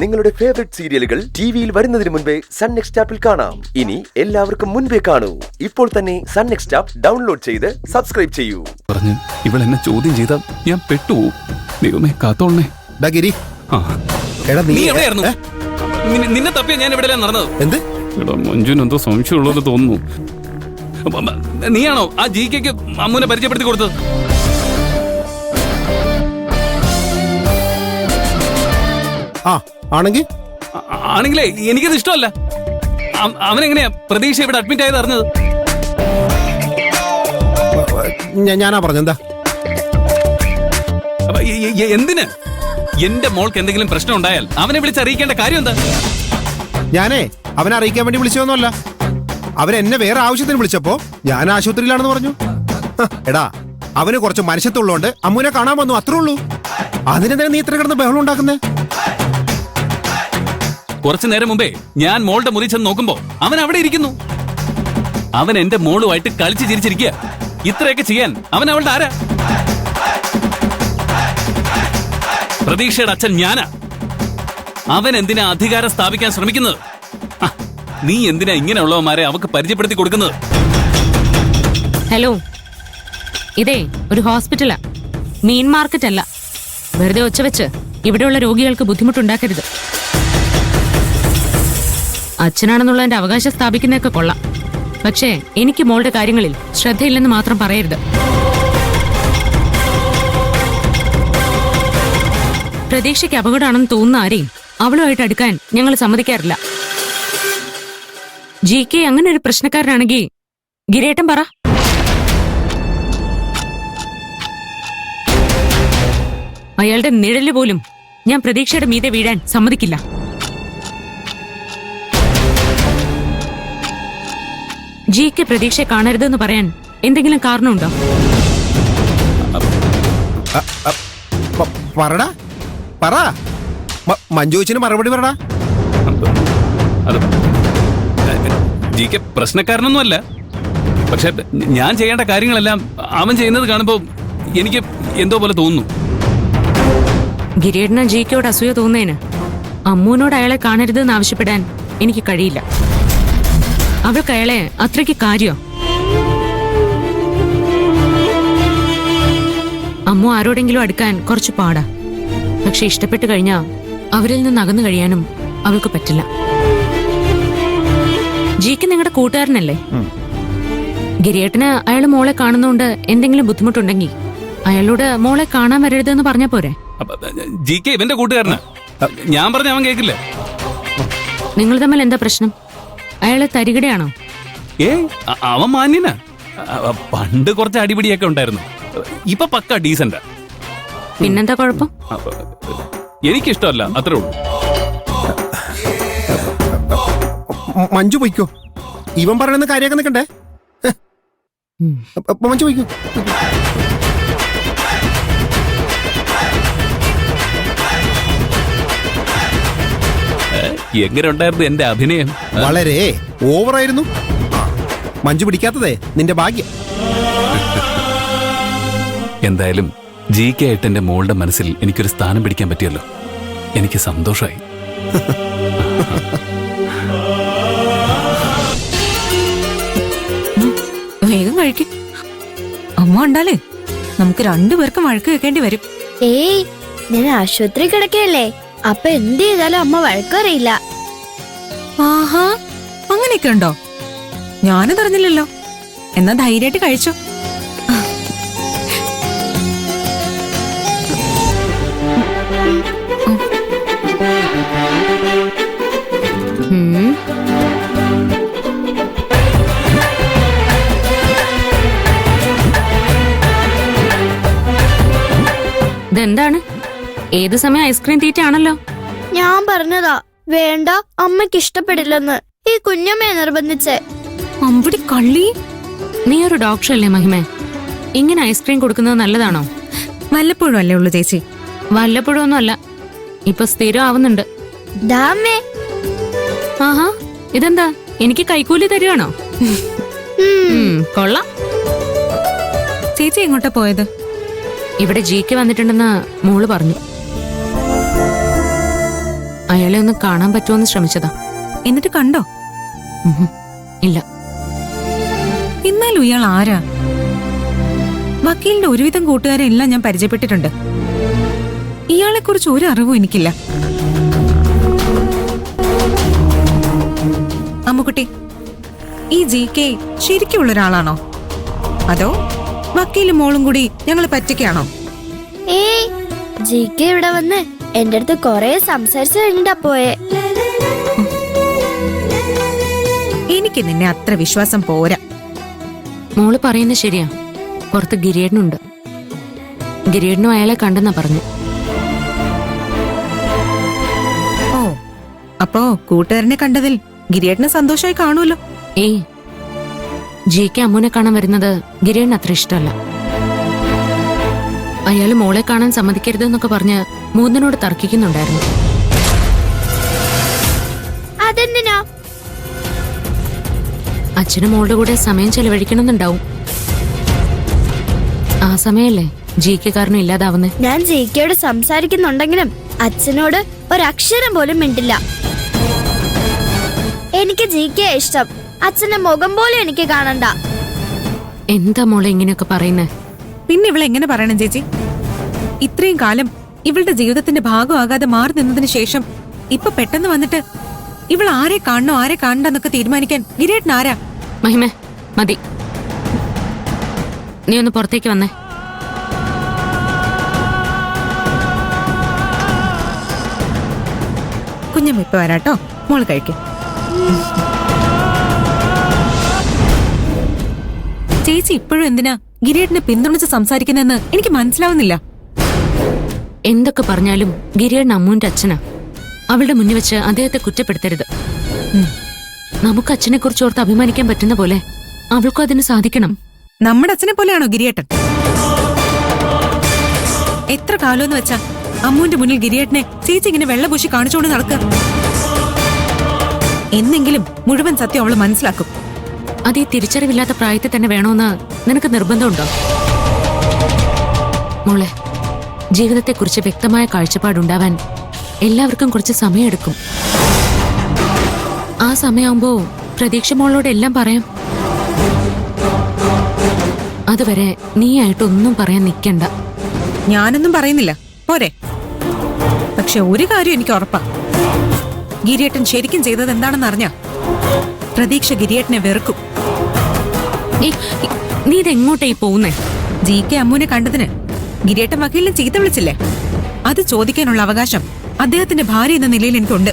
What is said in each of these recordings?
നിങ്ങളുടെ ഫേവറേറ്റ് സീരിയലുകൾ ടിവിയിൽ വരുന്നതിന് മുൻപേ സൺ നെക്സ്റ്റ് ആപ്പിൽ കാണാം. ഇനി എല്ലാവർക്കും മുൻപേ കാണൂ. ഇപ്പോൾ തന്നെ സൺ നെക്സ്റ്റ് ആപ്പ് ഡൗൺലോഡ് ചെയ്ത് സബ്സ്ക്രൈബ് ചെയ്യൂ. പറഞ്ഞു ഇവൾ എന്നെ ചോദ്യം ചെയ്താൽ ഞാൻ പെട്ടുപോകും. ദൈവമേ കാത്തോളണേ. നീ എവിടെയായിരുന്നു? നിന്നെ തപ്പിയ ഞാൻ എവിടെയാണ് നടന്നത്? എന്ത് മഞ്ജുന് എന്തോ സംശയമുള്ളത് തോന്നുന്നു. നീയാണോ ആ ജികെക്ക് അമ്മുനെ പരിചയപ്പെടുത്തി കൊടുത്തത്? ആണെങ്കിലേ എനിക്കത് ഇഷ്ടമല്ല. അവനെങ്ങനെയാ പ്രതീക്ഷ ഇവിടെ അഡ്മിറ്റ് ആയത് അറിഞ്ഞത്? ഞാനാ പറഞ്ഞെന്താ? എന്തിന്? എന്റെ മോൾക്ക് എന്തെങ്കിലും പ്രശ്നം ഉണ്ടായാൽ അവനെ വിളിച്ചറിയിക്കേണ്ട കാര്യം എന്താ? ഞാനേ അവനെ അറിയിക്കാൻ വേണ്ടി വിളിച്ചതൊന്നുമല്ല. അവരെന്നെ വേറെ ആവശ്യത്തിന് വിളിച്ചപ്പോ ഞാൻ ആശുപത്രിയിലാണെന്ന് പറഞ്ഞു. എടാ, അവന് കുറച്ച് മനുഷ്യത്തുള്ളതുകൊണ്ട് അമ്മുനെ കാണാൻ വന്നു, അത്രേ ഉള്ളൂ. അതിനെന്തിനാ നീ ഇത്ര കിടന്ന് ബഹളം ഉണ്ടാക്കുന്നേ? കുറച്ചു നേരം മുമ്പേ ഞാൻ മോളുടെ മുറി ചെന്ന് നോക്കുമ്പോ അവൻ അവിടെ ഇരിക്കുന്നു. അവൻ എന്റെ മോളുമായിട്ട് കളിച്ച് ചിരിച്ചിരിക്കുക. ഇത്രയൊക്കെ ചെയ്യാൻ അവൻ അവളുടെ ആരാ? പ്രതീക്ഷയുടെ അച്ഛൻ ഞാനാ. അവൻ എന്തിനാ അധികാരം സ്ഥാപിക്കാൻ ശ്രമിക്കുന്നത്? നീ എന്തിനാ ഇങ്ങനെയുള്ളവന്മാരെ അവക്ക് പരിചയപ്പെടുത്തി കൊടുക്കുന്നത്? ഹലോ, ഇതേ ഒരു ഹോസ്പിറ്റലാ, മീൻ മാർക്കറ്റ് അല്ല. വെറുതെ ഒച്ച വെച്ച് ഇവിടെയുള്ള രോഗികൾക്ക് ബുദ്ധിമുട്ടുണ്ടാക്കരുത്. അച്ഛനാണെന്നുള്ള എന്റെ അവകാശം സ്ഥാപിക്കുന്നതൊക്കെ കൊള്ളാം, പക്ഷേ എനിക്ക് മോളുടെ കാര്യങ്ങളിൽ ശ്രദ്ധയില്ലെന്ന് മാത്രം പറയരുത്. പ്രതീക്ഷയ്ക്ക് അപകടമാണെന്ന് തോന്നുന്ന ആരെയും അവളുമായിട്ട് അടുക്കാൻ ഞങ്ങൾ സമ്മതിക്കാറില്ല. ജികെ അങ്ങനെ ഒരു പ്രശ്നക്കാരനാണെങ്കിൽ ഗിരേട്ടൻ പറ. അയാളുടെ നിഴല് പോലും ഞാൻ പ്രതീക്ഷയുടെ മീതെ വീഴാൻ സമ്മതിക്കില്ല. ജിക്ക് പ്രതീക്ഷയെ കാണരുതെന്ന് പറയാൻ എന്തെങ്കിലും കാരണമുണ്ടോ? പറടാ, പറ. മഞ്ജുവിന് മറുപടി പറടാ. ജിക്ക് പ്രശ്നക്കാരനൊന്നുമല്ല, പക്ഷെ ഞാൻ ചെയ്യേണ്ട കാര്യങ്ങളെല്ലാം അവൻ ചെയ്യുന്നത് കാണുമ്പോ എനിക്ക് എന്തോ പോലെ തോന്നുന്നു. ഗിരിയേട്ടന് ജിക്കയോട് അസൂയ തോന്നേന് അമ്മൂനോട് അയാളെ കാണരുതെന്ന് ആവശ്യപ്പെടാൻ എനിക്ക് കഴിയില്ല. അവൾക്ക് അയാളെ അത്രയ്ക്ക് കാര്യോ? അമ്മു ആരോടെങ്കിലും അടുക്കാൻ കുറച്ച് പാടാ, പക്ഷെ ഇഷ്ടപ്പെട്ടു കഴിഞ്ഞാ അവരിൽ നിന്ന് അകന്നു കഴിയാനും അവൾക്ക് പറ്റില്ല. ജിക്ക് നിങ്ങളുടെ കൂട്ടുകാരനല്ലേ? ഗിരിയേട്ടന് അയാൾ മോളെ കാണുന്നോണ്ട് എന്തെങ്കിലും ബുദ്ധിമുട്ടുണ്ടെങ്കിൽ അയാളോട് മോളെ കാണാൻ വരരുതെന്ന് പറഞ്ഞാ പോരെ? ജിക്ക് ഇവന്റെ കൂട്ടുകാരനാ. ഞാൻ പറഞ്ഞ അവൻ കേക്കില്ല. നിങ്ങൾ തമ്മിൽ എന്താ പ്രശ്നം? അയാള് തരികിടയാണോ? അവൻ മാന്യനാ. പണ്ട് കുറച്ച് അടിപിടിയൊക്കെ ഉണ്ടായിരുന്നു. ഇപ്പൊ പക്ക ഡീസന്റാ. പിന്നെന്താ കുഴപ്പം? എനിക്കിഷ്ടമല്ല, അത്രേ ഉള്ളൂ. മഞ്ജു പൊയ്ക്കോ. ഇവൻ പറയണെന്ന് കാര്യമൊക്കെ നിൽക്കണ്ടേ? മഞ്ജു പൊയ്ക്കോ. എങ്ങനെ ഉണ്ടായിരുന്നു എന്റെ അഭിനയം? വളരെ ഓവറായിരുന്നു. മഞ്ജു പിടിക്കാത്തതേ നിന്റെ ഭാഗ്യം. എന്തായാലും ജികെ ആയിട്ട് എന്റെ മോളുടെ മനസ്സിൽ എനിക്കൊരു സ്ഥാനം പിടിക്കാൻ പറ്റിയല്ലോ. എനിക്ക് സന്തോഷമായി. വേഗം കഴിക്കും. അമ്മ ഉണ്ടാലേ നമുക്ക് രണ്ടുപേർക്കും വഴക്ക് വെക്കേണ്ടി വരും. ഏയ്, ഞാൻ ആശുപത്രി കിടക്കയല്ലേ, അപ്പൊ എന്ത് ചെയ്താലും അമ്മ വഴക്കറിയില്ല. ആഹാ, അങ്ങനെയൊക്കെ ഉണ്ടോ? ഞാനും അറിഞ്ഞില്ലല്ലോ. എന്നാ ധൈര്യമായിട്ട് കഴിച്ചോ. ഇതെന്താണ്? ഏത് സമയം ഐസ്ക്രീം തീറ്റാണല്ലോ. ഞാൻ പറഞ്ഞതാ വേണ്ട, അമ്മയ്ക്ക് ഇഷ്ടപ്പെടില്ലെന്ന്. ഈ കുഞ്ഞമ്മയെ നിർബന്ധിച്ചേ. അമ്പടി കള്ളി. നീ ഒരു ഡോക്ടറല്ലേ മഹിമേ? ഇങ്ങനെ ഐസ്ക്രീം കൊടുക്കുന്നത് നല്ലതാണോ? വല്ലപ്പോഴും അല്ലേ ഉള്ളു ചേച്ചി. വല്ലപ്പോഴും ഒന്നും അല്ല, ഇപ്പൊ സ്ഥിരം ആവുന്നുണ്ട്. ആഹാ, ഇതെന്താ എനിക്ക് കൈക്കൂലി തരുവാണോ? കൊള്ളാം. ചേച്ചി എങ്ങോട്ടാ പോയത്? ഇവിടെ ജിക്ക് വന്നിട്ടുണ്ടെന്ന് മോള് പറഞ്ഞു. അയാളെ ഒന്ന് കാണാൻ പറ്റുമോന്ന് ശ്രമിച്ചതാ. എന്നിട്ട് കണ്ടോ? ഉഹും. ഇല്ല. എന്നാലും ഇയാൾ ആരാ? വക്കീലിന്റെ ഒരുവിധം കൂട്ടുകാരെ എല്ലാം ഞാൻ പരിചയപ്പെട്ടിട്ടുണ്ട്. ഇയാളെ കുറിച്ച് ഒരു അറിവും എനിക്കില്ല. അമ്മുക്കുട്ടി, ഈ GK ശരിക്കുള്ള ഒരാളാണോ? അതോ വക്കീലും മോളും കൂടി ഞങ്ങളെ പറ്റിക്കാണോ? ഏയ്, GK ഇവിടെ വന്ന് എന്റെ അടുത്ത് കൊറേ സംസാരിച്ചു കഴിഞ്ഞിട്ടാ പോയെ. എനിക്ക് നിന്നെ അത്ര വിശ്വാസം പോരാ. മോള് പറയുന്നത് ശരിയാ. പുറത്ത് ഗിരിയേട്ടനുണ്ട്. ഗിരിയേട്ടനും അയാളെ കണ്ടെന്നാ പറഞ്ഞു. ഓ, അപ്പോ കൂട്ടുകാരനെ കണ്ടതിൽ ഗിരിയേട്ടന് സന്തോഷമായി കാണുമല്ലോ. ഏയ്, GK അമ്മുനെ കാണാൻ വരുന്നത് ഗിരിയേട്ടന് അത്ര ഇഷ്ടമല്ല. അയാള് മോളെ കാണാൻ സമ്മതിക്കരുതെന്നൊക്കെ പറഞ്ഞ് മൂന്നിനോട് തർക്കിക്കുന്നുണ്ടായിരുന്നു. അതെന്തിനാ? അച്ഛനും മോളുടെ കൂടെ സമയം ചെലവഴിക്കണമെന്നുണ്ടാവും. ആ സമയല്ലേ GK കാരണം ഇല്ലാതാവുന്നേ. ഞാൻ GKയോട് സംസാരിക്കുന്നുണ്ടെങ്കിലും അച്ഛനോട് ഒരക്ഷരം പോലും മിണ്ടില്ല. എനിക്ക് GK ഇഷ്ടം. അച്ഛന്റെ മുഖം പോലും എനിക്ക് കാണണ്ട. എന്താ മോളെ ഇങ്ങനെയൊക്കെ പറയുന്നേ? പിന്നെ ഇവളെ എങ്ങനെ പറയണം ചേച്ചി? ഇത്രയും കാലം ഇവളുടെ ജീവിതത്തിന്റെ ഭാഗമാകാതെ മാറി നിന്നതിന് ശേഷം ഇപ്പൊ പെട്ടെന്ന് വന്നിട്ട് ഇവൾ ആരെ കാണണോ ആരെ കാണണ്ടെന്നൊക്കെ തീരുമാനിക്കാൻ ഗിരിയേട്ടൻ ആരാ? മഹിമേ, മതി. നീ ഒന്ന് പുറത്തേക്ക് വന്നേ. കുഞ്ഞമ്മ ഇപ്പൊ വരാട്ടോ, മോള് കഴിക്കും. ചേച്ചി ഇപ്പോഴും എന്തിനാ ഗിരിയേട്ടനെ പിന്തുണച്ച് സംസാരിക്കുന്നെന്ന് എനിക്ക് മനസ്സിലാവുന്നില്ല. എന്തൊക്കെ പറഞ്ഞാലും ഗിരിയേട്ടൻ അമ്മുവിന്റെ അച്ഛനാ. അവളുടെ മുന്നിൽ വെച്ച് അദ്ദേഹത്തെ കുറ്റപ്പെടുത്തരുത്. നമുക്ക് അച്ഛനെ കുറിച്ച് ഓർത്ത് അഭിമാനിക്കാൻ പറ്റുന്ന പോലെ അവൾക്കും അതിന് സാധിക്കണം. നമ്മുടെ അച്ഛനെ പോലെയാണോ ഗിരിയേട്ടൻ? എത്ര കാലമെന്ന് വെച്ചാ അമ്മുവിന്റെ മുന്നിൽ ഗിരിയേട്ടനെ ചേച്ചി ഇങ്ങനെ വെള്ളപൂശി കാണിച്ചുകൊണ്ട് നടക്കുക? എന്നെങ്കിലും മുഴുവൻ സത്യം അവള് മനസ്സിലാക്കും. അത് ഈ തിരിച്ചറിവില്ലാത്ത പ്രായത്തിൽ തന്നെ വേണമെന്ന് നിനക്ക് നിർബന്ധമുണ്ടോ? മോളെ, ജീവിതത്തെക്കുറിച്ച് വ്യക്തമായ കാഴ്ചപ്പാടുണ്ടാവാൻ എല്ലാവർക്കും കുറച്ച് സമയമെടുക്കും. ആ സമയമാകുമ്പോ പ്രതീക്ഷ മോളോട് എല്ലാം പറയാം. അതുവരെ നീയായിട്ടൊന്നും പറയാൻ നിൽക്കണ്ട. ഞാനൊന്നും പറയുന്നില്ല, പോരെ? പക്ഷെ ഒരു കാര്യം എനിക്ക് ഉറപ്പാ, ഗിരിയേട്ടൻ ശരിക്കും ചെയ്തത് എന്താണെന്ന് അറിഞ്ഞാ പ്രതീക്ഷ ഗിരിയേട്ടനെ വെറുക്കും. നീ ഇതെങ്ങോട്ടായി പോകുന്നേ? GK അമ്മുവിനെ കണ്ടതിന് ഗിരിയേട്ടൻ വക്കീലിനെ ചീത്ത വിളിച്ചില്ലേ? അത് ചോദിക്കാനുള്ള അവകാശം അദ്ദേഹത്തിന്റെ ഭാര്യ എന്ന നിലയിൽ എനിക്കുണ്ട്.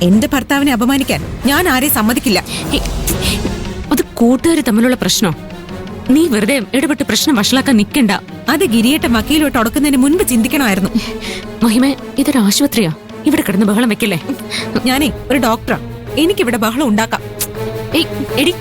എന്റെ ഭർത്താവിനെ അപമാനിക്കാൻ ഞാൻ ആരെയും സമ്മതിക്കില്ല. അത് കൂട്ടുകാർ തമ്മിലുള്ള പ്രശ്നോ? നീ വെറുതെ ഇടപെട്ട് പ്രശ്നം വഷളാക്കാൻ നിൽക്കണ്ട. അത് ഗിരിയേട്ടൻ വക്കീലോട്ട് ഉടക്കുന്നതിന് മുൻപ് ചിന്തിക്കണമായിരുന്നു. മഹിമേ, ഇതൊരു ആശുപത്രിയാ. ഇവിടെ കിടന്ന് ബഹളം വെക്കല്ലേ. ഞാനേ ഒരു ഡോക്ടറാ, എനിക്കിവിടെ ബഹളം ഉണ്ടാക്കാം. എടി